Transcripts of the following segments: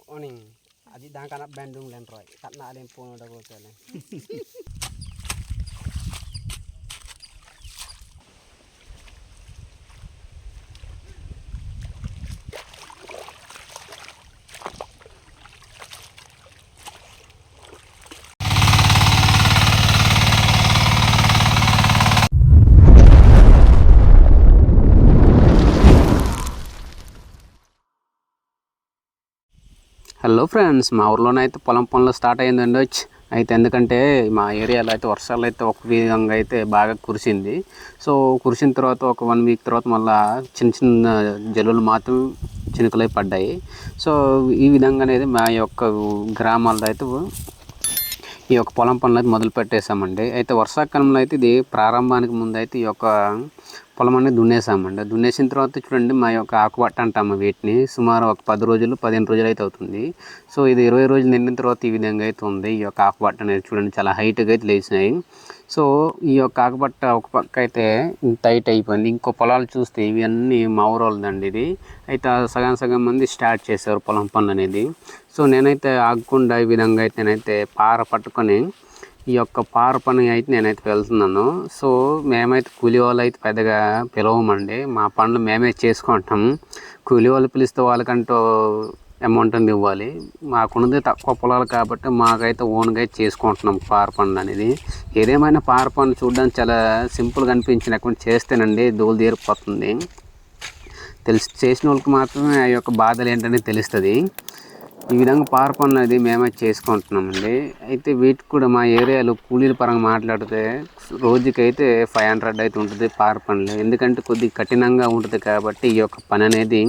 oning aji dang kanak Bandung len roy kat na alem pun udah gue kene. Hello friends, మా ఊర్లోనైతే పొలం పనులు start అయ్యిందండి. అయితే ఎందుకంటే మా ఏరియాలో అయితే వర్షాలు అయితే ఒక విధంగా అయితే బాగా కురిసింది. సో కురిసిన తర్వాత ఒక 1 వీక్ తర్వాత మళ్ళీ చిన్న చిన్న జల్లులు మాత్రం చినుకులై పడ్డాయి. సో ఈ విధంగా అనేది మా యొక్క గ్రామాల్లో అయితే ఈ యొక్క పొలం పనులు అయితే మొదలు పెట్టేశామండి. అయితే వర్షాకాలంలో అయితే ఇది ప్రారంభానికి ముందు అయితే ఈ యొక్క పొలం అనేది దున్నేసామండి. దున్నేసిన తర్వాత చూడండి మా యొక్క ఆకుబట్ట అంటాము వీటిని. సుమారు ఒక 10 రోజులు 15 రోజులు అయితే అవుతుంది. సో ఇది 20 రోజులు నిండిన తర్వాత ఈ విధంగా అయితే ఉంది. ఈ యొక్క ఆకుబట్ట అనేది చూడండి చాలా హైట్గా అయితే లేచినాయి. సో ఈ యొక్క ఆకుబట్ట ఒక పక్క అయితే టైట్ అయిపోయింది. ఇంకో పొలాలు చూస్తే ఇవి అన్నీ మా ఊరోళ్ళదండి. ఇది అయితే సగం మంది స్టార్ట్ చేశారు పొలం పనులు అనేది. సో నేనైతే ఆగకుండా ఈ విధంగా అయితే నేనైతే పార పట్టుకొని ఈ యొక్క పార పని అయితే నేనైతే వెళ్తున్నాను. సో మేమైతే కూలి వాళ్ళు అయితే పెద్దగా పిలవమండి, మా పనులు మేమే చేసుకుంటాం. కూలి వాళ్ళు పిలిస్తే వాళ్ళకంటూ అమౌంట్ అనేది ఇవ్వాలి. మాకున్నది తక్కువ పొలాలు కాబట్టి మాకైతే ఓన్గా చేసుకుంటున్నాం పార పనులు అనేది. ఏదేమైనా పార పనులు చూడడానికి చాలా సింపుల్గా అనిపించినటువంటి చేస్తేనండి దూలు తీరిపోతుంది. చేసిన వాళ్ళకి మాత్రమే ఆ యొక్క బాధలు ఏంటనేది తెలుస్తుంది. ఈ విధంగా పార పనులు అది మేమే చేసుకుంటున్నామండి. అయితే వీటికి కూడా మా ఏరియాలో కూలీల పరంగా మాట్లాడితే రోజుకైతే 500 అయితే ఉంటుంది పార పనులు. ఎందుకంటే కొద్దిగా కఠినంగా ఉంటుంది కాబట్టి ఈ యొక్క పని అనేది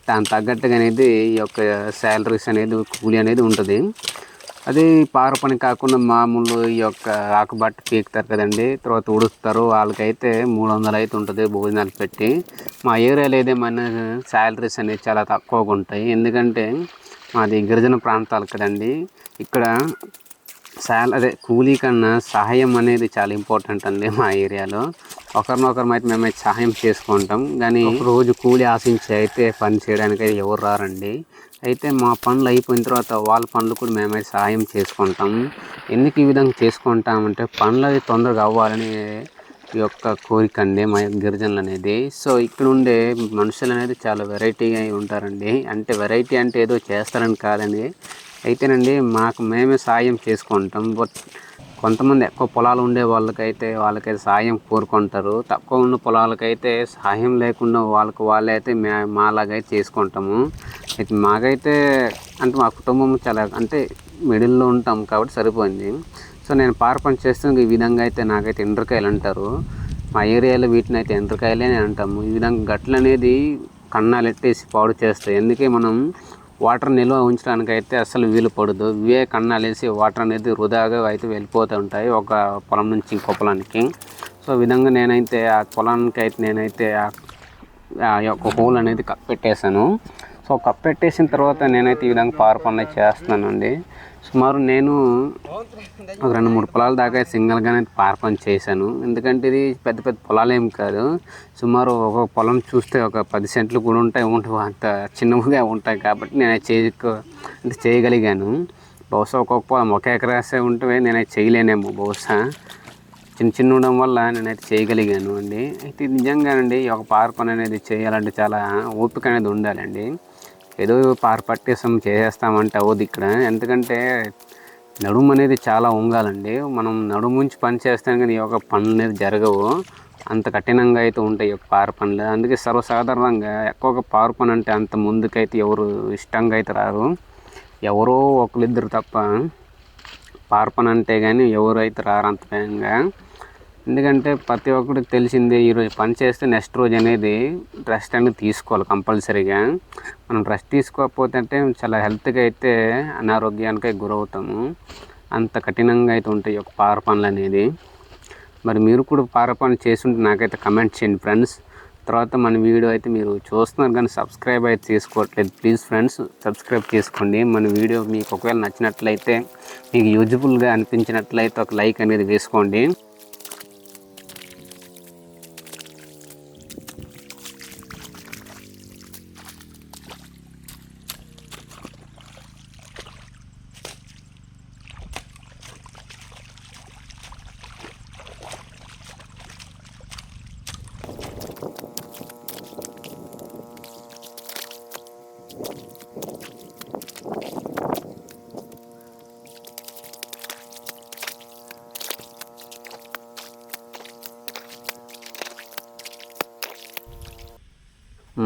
దానికి తగ్గట్టుగా అనేది ఈ యొక్క శాలరీస్ అనేది కూలీ అనేది ఉంటుంది. అదే పార పని కాకుండా మామూలు ఈ యొక్క ఆకుబట్ట పీకుతారు కదండి, తర్వాత ఉడుస్తారు, వాళ్ళకైతే 300 అయితే ఉంటుంది భోజనాలు పెట్టి. మా ఏరియాలో ఏదేమైనా శాలరీస్ అనేది చాలా తక్కువగా ఉంటాయి. ఎందుకంటే మాది గిరిజన ప్రాంతాలు కదండి. ఇక్కడ కూలీ కన్నా సహాయం అనేది చాలా ఇంపార్టెంట్ అండి. మా ఏరియాలో ఒకరినొకరు అయితే మేమైతే సహాయం చేసుకుంటాం, కానీ రోజు కూలీ ఆశించి అయితే పని చేయడానికి అయితే ఎవరు రారండి. అయితే మా పనులు అయిపోయిన తర్వాత వాళ్ళ పనులు కూడా మేమైతే సహాయం చేసుకుంటాం. ఎందుకు ఈ విధంగా చేసుకుంటామంటే పనులు అవి తొందరగా అవ్వాలని ఈ యొక్క కోరిక అండి మా గిరిజనులు అనేది. సో ఇక్కడ ఉండే మనుషులు అనేది చాలా వెరైటీగా ఉంటారండి. అంటే వెరైటీ అంటే ఏదో చేస్తారని కాదండి. అయితేనండి మేమే సాయం చేసుకుంటాం. బట్ కొంతమంది ఎక్కువ పొలాలు ఉండే వాళ్ళకైతే సాయం కోరుకుంటారు. తక్కువ ఉన్న పొలాలకైతే సహాయం లేకుండా వాళ్ళే అయితే మాలాగైతే చేసుకుంటాము. అయితే మాకైతే అంటే మా కుటుంబం చాలా అంటే మిడిల్లో ఉంటాం కాబట్టి సరిపోయింది. సో నేను పార పని చేస్తున్న ఈ విధంగా అయితే నాకైతే ఎండ్రకాయలు అంటారు. మా ఏరియాలో వీటిని అయితే ఎండ్రకాయలే అంటాము. ఈ విధంగా గట్లు అనేది కన్నాలు ఎట్టేసి పాడు చేస్తాయి. అందుకే మనం వాటర్ నిల్వ ఉంచడానికి అయితే అసలు వీలు పడదు. ఇవే కన్నాలు వేసి వాటర్ అనేది వృధాగా అయితే వెళ్ళిపోతూ ఉంటాయి ఒక పొలం నుంచి ఇంకో పొలానికి. సో ఈ విధంగా నేనైతే ఆ పొలానికి అయితే నేనైతే ఆ యొక్క హోల్ అనేది కప్పెట్టేశాను. సో కప్పెట్టేసిన తర్వాత నేనైతే ఈ విధంగా పార పనులు చేస్తున్నానండి. సుమారు నేను ఒక 2-3 పొలాల దాకా సింగిల్గానే పార పని చేశాను. ఎందుకంటే ఇది పెద్ద పెద్ద పొలాలు ఏం కాదు. సుమారు ఒక పొలం చూస్తే ఒక 10 సెంట్లు కూడా ఉంటాయి, అంత చిన్నగా ఉంటాయి కాబట్టి నేను అంటే చేయగలిగాను. బహుశా ఒక్కొక్క పొలం 1 ఎకరాసే ఉంటే నేనైతే చేయలేనేమో బహుశా. చిన్న ఉండడం వల్ల నేనైతే చేయగలిగాను అండి. అయితే నిజంగానండి ఈ ఒక పార పని అనేది చేయాలంటే చాలా ఓపిక అనేది ఉండాలండి. ఏదో పార పట్టేస్తాం చేసేస్తామంటే అవ్వదు ఇక్కడ. ఎందుకంటే నడుము అనేది చాలా వంగాలండి. మనం నడుము ఉంచి పని చేస్తాం కానీ ఈ యొక్క పనులు అనేది జరగవు. అంత కఠినంగా అయితే ఉంటాయి ఈ యొక్క పార పనులు. అందుకే సర్వసాధారణంగా ఎక్కువగా పార పని అంటే అంత ముందుకైతే ఎవరు ఇష్టంగా అయితే రారు. ఎవరో ఒకరిద్దరు తప్ప పార పని అంటే కానీ ఎవరైతే రారు అంత వేగంగా. ఎందుకంటే ప్రతి ఒక్కరికి తెలిసిందే ఈరోజు పని చేస్తే నెక్స్ట్ రోజు అనేది రెస్ట్ అనేది తీసుకోవాలి కంపల్సరీగా. మనం రెస్ట్ తీసుకోకపోతే అంటే చాలా హెల్త్గా అయితే అనారోగ్యానికి గురవుతాము. అంత కఠినంగా అయితే ఉంటాయి ఒక పార పనులు అనేది. మరి మీరు కూడా పార పనులు చేస్తుంటే నాకైతే కమెంట్ చేయండి ఫ్రెండ్స్. తర్వాత మన వీడియో అయితే మీరు చూస్తున్నారు కానీ సబ్స్క్రైబ్ అయితే చేసుకోవట్లేదు. ప్లీజ్ ఫ్రెండ్స్ సబ్స్క్రైబ్ చేసుకోండి. మన వీడియో మీకు ఒకవేళ నచ్చినట్లయితే, మీకు యూజ్ఫుల్గా అనిపించినట్లయితే ఒక లైక్ అనేది వేసుకోండి.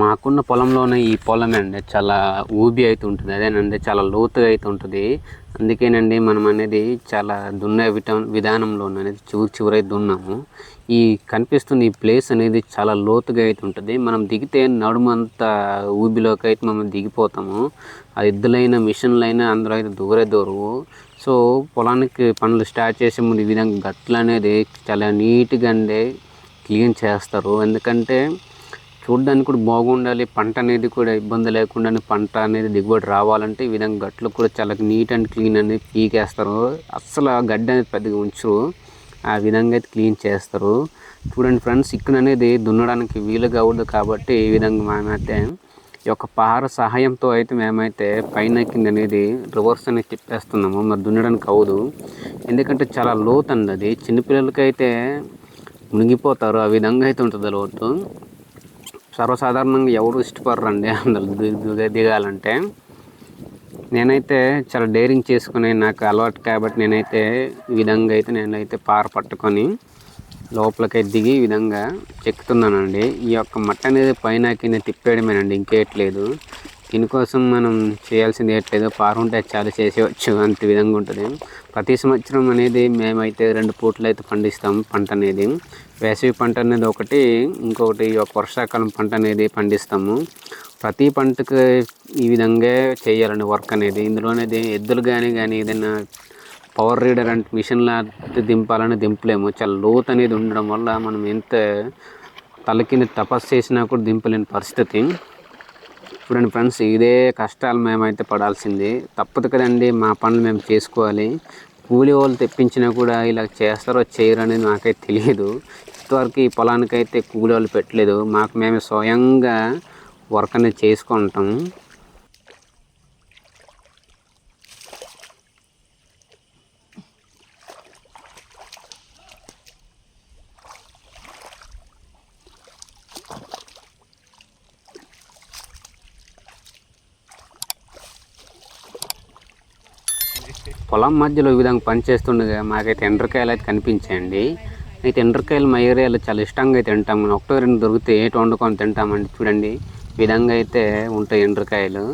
మాకున్న పొలంలోనే ఈ పొలమే అండి చాలా ఊబి అయితే ఉంటుంది, అదేనండి చాలా లోతుగా అయితే ఉంటుంది. అందుకేనండి మనం అనేది చాలా దున్నే విధానంలో అనేది చివరి దున్నాము. ఈ కనిపిస్తుంది ఈ ప్లేస్ అనేది చాలా లోతుగా అయితే ఉంటుంది. మనం దిగితే నడుమంత ఊబిలోకి అయితే మనం దిగిపోతాము. ఆ ఎద్దులైన మిషన్లైనా అందరూ అయితే దూరవు. సో పొలానికి పనులు స్టార్ట్ చేసే ముందు ఈ విధంగా గట్లు అనేది చాలా నీట్గా అండి క్లీన్ చేస్తారు. ఎందుకంటే చూడడానికి కూడా బాగుండాలి, పంట అనేది కూడా ఇబ్బంది లేకుండా పంట అనేది దిగుబడి రావాలంటే ఈ విధంగా గట్లు కూడా చాలా నీట్ అండ్ క్లీన్ అనేది పీకేస్తారు. అస్సలు ఆ గడ్డి అనేది పెద్దగా ఉంచరు, ఆ విధంగా అయితే క్లీన్ చేస్తారు. చూడండి ఫ్రెండ్స్, ఇక్కడ అనేది దున్నడానికి వీలుగా అవ్వదు కాబట్టి ఈ విధంగా మేమైతే ఈ యొక్క పార సహాయంతో అయితే మేమైతే పైన కింద అనేది రివర్స్ అనేది తిప్పేస్తున్నాము. మరి దున్నడానికి అవ్వదు, ఎందుకంటే చాలా లోతు అండి అది. చిన్నపిల్లలకైతే మునిగిపోతారు, ఆ విధంగా అయితే ఉంటుంది లోతు. సర్వసాధారణంగా ఎవరు ఇష్టపడరండి అందులో దిగాలంటే. నేనైతే చాలా డేరింగ్ చేసుకుని నాకు అలవాటు కాబట్టి నేనైతే ఈ విధంగా అయితే నేనైతే పార పట్టుకొని లోపలికైతే దిగి ఈ విధంగా చెక్కుతున్నానండి. ఈ యొక్క మట్ట అనేది పైన కింద తిప్పేయడమేనండి, ఇంకేయట్లేదు. దీనికోసం మనం చేయాల్సింది ఏట్లేదు, పార ఉంటే చాలా చేసేవచ్చు, అంత విధంగా ఉంటుంది. ప్రతి సంవత్సరం అనేది మేమైతే 2 పూటలు అయితే పండిస్తాం పంట అనేది. వేసవి పంట అనేది ఒకటి, ఇంకొకటి ఈ యొక్క వర్షాకాలం పంట అనేది పండిస్తాము. ప్రతి పంటకు ఈ విధంగా చేయాలండి వర్క్ అనేది. ఇందులో అనేది ఎద్దులు కానీ ఏదైనా పవర్ రీడర్ అంటే మిషన్లా దింపాలని దింపలేము. చాలా లోతు అనేది ఉండడం వల్ల మనం ఎంత తల కింద తపస్సు చేసినా కూడా దింపలేని పరిస్థితి. చూడండి ఫ్రెండ్స్, ఇదే కష్టాలు మేమైతే పడాల్సింది తప్పదు కదండి. మా పనులు మేము చేసుకోవాలి. కూలి వాళ్ళు తెప్పించినా కూడా ఇలా చేస్తారో చేయరు అనేది నాకైతే తెలియదు. ఇంతవరకు ఈ పొలానికైతే కూలి వాళ్ళు పెట్టలేదు, మాకు మేము స్వయంగా వర్క్ అనేది చేసుకుంటాం. పొలం మధ్యలో ఈ విధంగా పనిచేస్తుండగా మాకైతే ఎండ్రకాయలు అయితే కనిపించాయండి. అయితే ఎండ్రకాయలు మా ఏరియాలో చాలా ఇష్టంగా అయితే తింటాం. మనం 1-2 దొరికితే ఏటి వండుకొని తింటామండి. చూడండి ఈ విధంగా అయితే ఉంటాయి ఎండ్రకాయలు.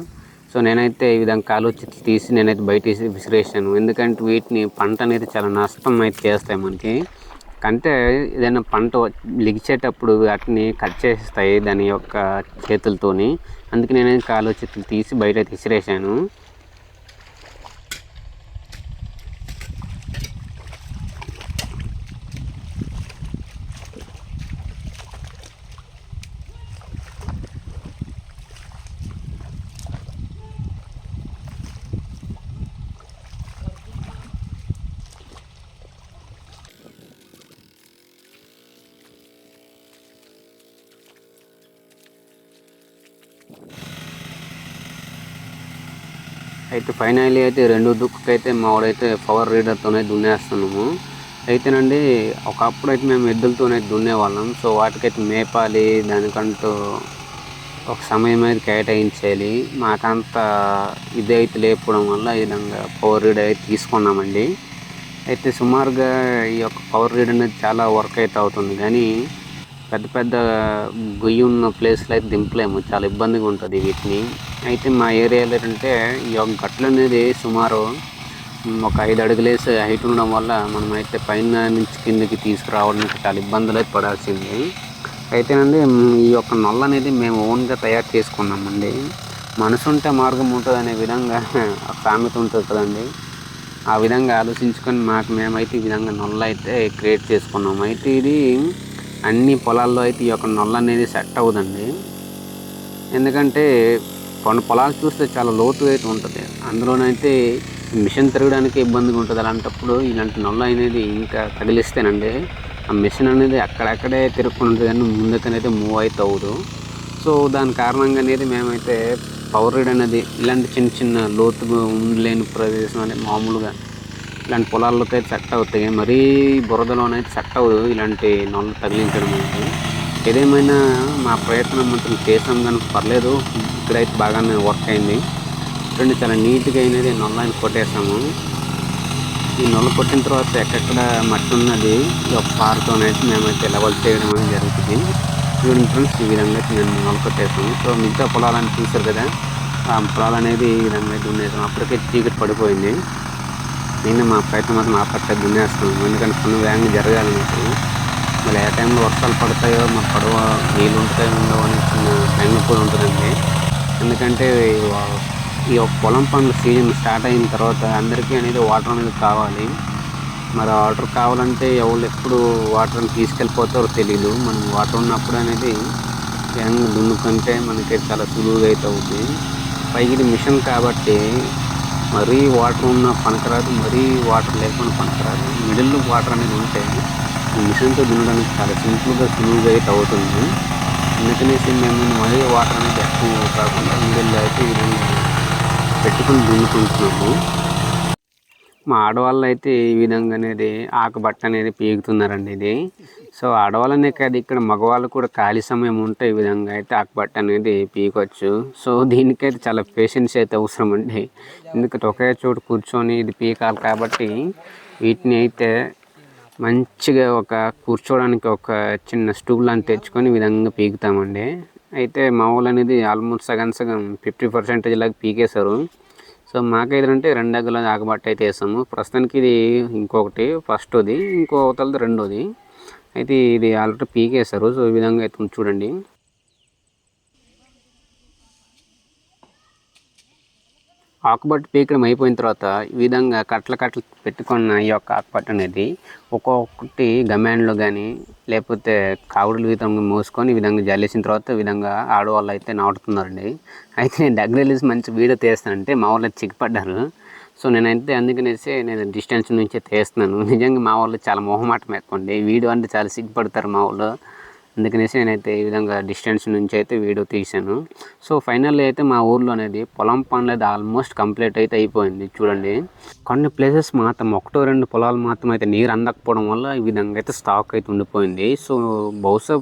సో నేనైతే ఈ విధంగా కాలువచ్చి తీసి నేనైతే బయట విసిరేసాను. ఎందుకంటే వీటిని పంట అనేది చాలా నష్టం అయితే చేస్తాయి మనకి. కంటే ఏదైనా పంట లిగిచేటప్పుడు వాటిని కట్ చేస్తాయి దాని యొక్క చేతులతోని. అందుకే నేనైతే కాలువచ్చి తీసి బయట విసిరేసాను. అయితే ఫైనల్లీ అయితే 2 దుక్కుకైతే మావాడైతే పవర్ రీడర్తోనే దున్నేస్తున్నాము. అయితేనండి ఒకప్పుడు అయితే మేము ఎద్దులతోనే దున్నేవాళ్ళం. సో వాటికైతే మేపాలి, దానికంటూ ఒక సమయం అయితే కేటాయించాలి. మాకంత ఇది అయితే లేకపోవడం వల్ల ఈ విధంగా పవర్ రీడర్ అయితే తీసుకున్నామండి. అయితే సుమారుగా ఈ యొక్క పవర్ రీడర్ అనేది చాలా వర్క్ అయితే అవుతుంది, కానీ పెద్ద గొయ్యి ఉన్న ప్లేస్లో అయితే దింపలేము, చాలా ఇబ్బందిగా ఉంటుంది వీటిని. అయితే మా ఏరియాలో ఏంటంటే ఈ యొక్క గట్లు అనేది సుమారు ఒక 5 అడుగులేసి హైట్ ఉండడం వల్ల మనమైతే పైన నుంచి కిందకి తీసుకురావడానికి చాలా ఇబ్బందులు అయితే పడాల్సింది. అయితేనండి ఈ యొక్క నల్ల అనేది మేము ఓన్గా తయారు చేసుకున్నామండి. మనసు ఉంటే మార్గం ఉంటుంది అనే విధంగా సామెత ఉంటుంది కదండి. ఆ విధంగా ఆలోచించుకొని మేమైతే ఈ విధంగా నల్ల అయితే క్రియేట్ చేసుకున్నాము. అయితే ఇది అన్ని పొలాల్లో అయితే ఈ యొక్క నల్ల అనేది సెట్ అవ్వదండి. ఎందుకంటే కొన్ని పొలాలు చూస్తే చాలా లోతుగా అయితే ఉంటుంది, అందులోనైతే మిషన్ తిరగడానికి ఇబ్బందిగా ఉంటుంది. అలాంటప్పుడు ఇలాంటి నల్ల అనేది ఇంకా తగిలిస్తేనండి ఆ మిషన్ అనేది అక్కడక్కడే తిరుగుకుంటుంది, కానీ ముందుకనైతే మూవ్ అయితే అవ్వదు. సో దాని కారణంగా అనేది మేమైతే పవర్ రీడ్ అనేది ఇలాంటి చిన్న లోతుగా ఉండలేని ప్రదేశం అనేది మామూలుగా ఇలాంటి పొలాల్లోకి అయితే సెట్ అవుతాయి. మరీ బురదలోనైతే సెట్ అవ్వదు ఇలాంటి నల్లు తగిలించడం అనేది. ఏదేమైనా మా ప్రయత్నం మాత్రం చేసాం, కానీ పర్లేదు, ఇక్కడైతే బాగానే వర్క్ అయింది. చూడండి చాలా నీట్గా అయినది నల్లని కొట్టేసాము. ఈ నల్ల కొట్టిన తర్వాత ఎక్కడెక్కడ మట్టి ఉన్నది ఈ యొక్క పారతోనైతే మేమైతే లెవెల్ చేయడం అనేది జరుగుతుంది. చూడండి ఫ్రెండ్స్, ఈ విధంగా అయితే నేను మొలకొట్టేసాను. సో మిగతా పొలాలని చూశారు కదా, ఆ పొలాలు అనేది ఈ విధంగా దున్నేసాం. అప్పటికే చీకటి పడిపోయింది. నేను మా ప్రయత్నం మాత్రం ఆపట్లేదు, దున్నేస్తున్నాను. ఎందుకంటే పనులు వేగంగా జరగాలి నాకు. మళ్ళీ ఏ టైంలో వర్షాలు పడతాయో, మా పడవ నీళ్ళు ఉంటాయో ఉండవు అని చిన్న బెంగ కూడా ఉంటుందండి. ఎందుకంటే ఈ పొలం పనుల సీజన్ స్టార్ట్ అయిన తర్వాత అందరికీ అనేది వాటర్ అనేది కావాలి. మరి వాటర్ కావాలంటే ఎవరు ఎప్పుడు వాటర్ని తీసుకెళ్ళిపోతారో తెలియదు. మనం వాటర్ ఉన్నప్పుడు అనేది వేగంగా దున్నుకుంటే మనకి చాలా సులువుగా అయితే అవుతుంది. పైకి ఇది మిషన్ కాబట్టి మరీ వాటర్ ఉన్న పనికిరాదు, మరీ వాటర్ లేకుండా పనికిరాదు. మిడిల్లో వాటర్ అనేది ఉంటే ఈ మిషన్తో దున్నడానికి చాలా సింపుల్గా సులువుగా అయితే అవుతుంది. అందుకనేసి మేము మరీ వాటర్ అనేది ఎక్కువ కాకుండా మిడిల్లో అయితే ఈ విధంగా పెట్టుకుని దున్నుకుంటున్నాము. మా ఆడవాళ్ళు అయితే ఈ విధంగా అనేది ఆకుబట్ట అనేది పీకుతున్నారండి ఇది. సో ఆడవాళ్ళనే కాదు, ఇక్కడ మగవాళ్ళు కూడా ఖాళీ సమయం ఉంటే ఈ విధంగా అయితే ఆకుబట్ట అనేది పీకొచ్చు. సో దీనికైతే చాలా పేషెన్స్ అయితే అవసరం అండి. ఎందుకంటే ఒకే చోటు కూర్చొని ఇది పీకాలి కాబట్టి వీటిని అయితే మంచిగా కూర్చోవడానికి ఒక చిన్న స్టూల్ అని తెచ్చుకొని ఈ విధంగా పీకుతామండి. అయితే మా వాళ్ళు అనేది ఆల్మోస్ట్ సగం 50% లాగా పీకేశారు. సో మాకేదంటే 2 దగ్గర ఆకుబట్ట అయితే వేసాము. ప్రస్తుతానికి ఇది ఇంకొకటి ఫస్ట్ది, ఇంకో అవతలది రెండోది. అయితే ఇది ఆల్రెడీ పీకేశారు. సో ఈ విధంగా అయితే చూడండి. ఆకుబట్ట పీకడం అయిపోయిన తర్వాత ఈ విధంగా కట్టలు పెట్టుకున్న ఈ యొక్క ఆకుబట్ట అనేది ఒక్కొక్కటి గమ్యాన్లో కానీ లేకపోతే కావుడుల విధంగా మోసుకొని ఈ విధంగా జల్లేసిన తర్వాత ఈ విధంగా ఆడవాళ్ళు అయితే నాటుతున్నారండి. అయితే నేను దగ్గర వెళ్ళేసి మంచి వీడియో తీస్తానంటే మా వాళ్ళు చిక్కుపడ్డారు. సో నేనైతే అందుకనేసి నేను డిస్టెన్స్ నుంచే తీస్తున్నాను. నిజంగా మా వాళ్ళు చాలా మొహమాటం ఎక్కువండి, వీడియో అంటే చాలా సిగ్గుపడతారు మా వాళ్ళు. అందుకనేసి నేనైతే ఈ విధంగా డిస్టెన్స్ నుంచి అయితే వీడియో తీశాను. సో ఫైనల్లీ అయితే మా ఊర్లో అనేది పొలం పనులు అయితే ఆల్మోస్ట్ కంప్లీట్ అయితే అయిపోయింది. చూడండి, కొన్ని ప్లేసెస్ మాత్రం 1-2 పొలాలు మాత్రం అయితే నీరు అందకపోవడం వల్ల ఈ విధంగా అయితే స్టాక్ అయితే ఉండిపోయింది. సో బహుశా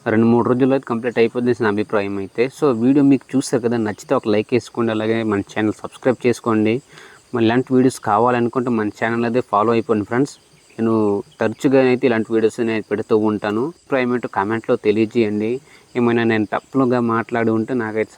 2-3 రోజుల్లో అయితే కంప్లీట్ అయిపోతుంది నా అభిప్రాయం అయితే. సో వీడియో మీకు చూస్తారు కదా, నచ్చితే ఒక లైక్ వేసుకోండి, అలాగే మన ఛానల్ సబ్స్క్రైబ్ చేసుకోండి. మరి ఇలాంటి వీడియోస్ కావాలనుకుంటే మన ఛానల్ అయితే ఫాలో అయిపోండి ఫ్రెండ్స్. నేను తరచుగా అయితే ఇలాంటి వీడియోస్ నేను పెడుతూ ఉంటాను. అభిప్రాయం ఏంటో కామెంట్లో తెలియజేయండి. ఏమైనా నేను తప్పులుగా మాట్లాడి ఉంటే నాకైతే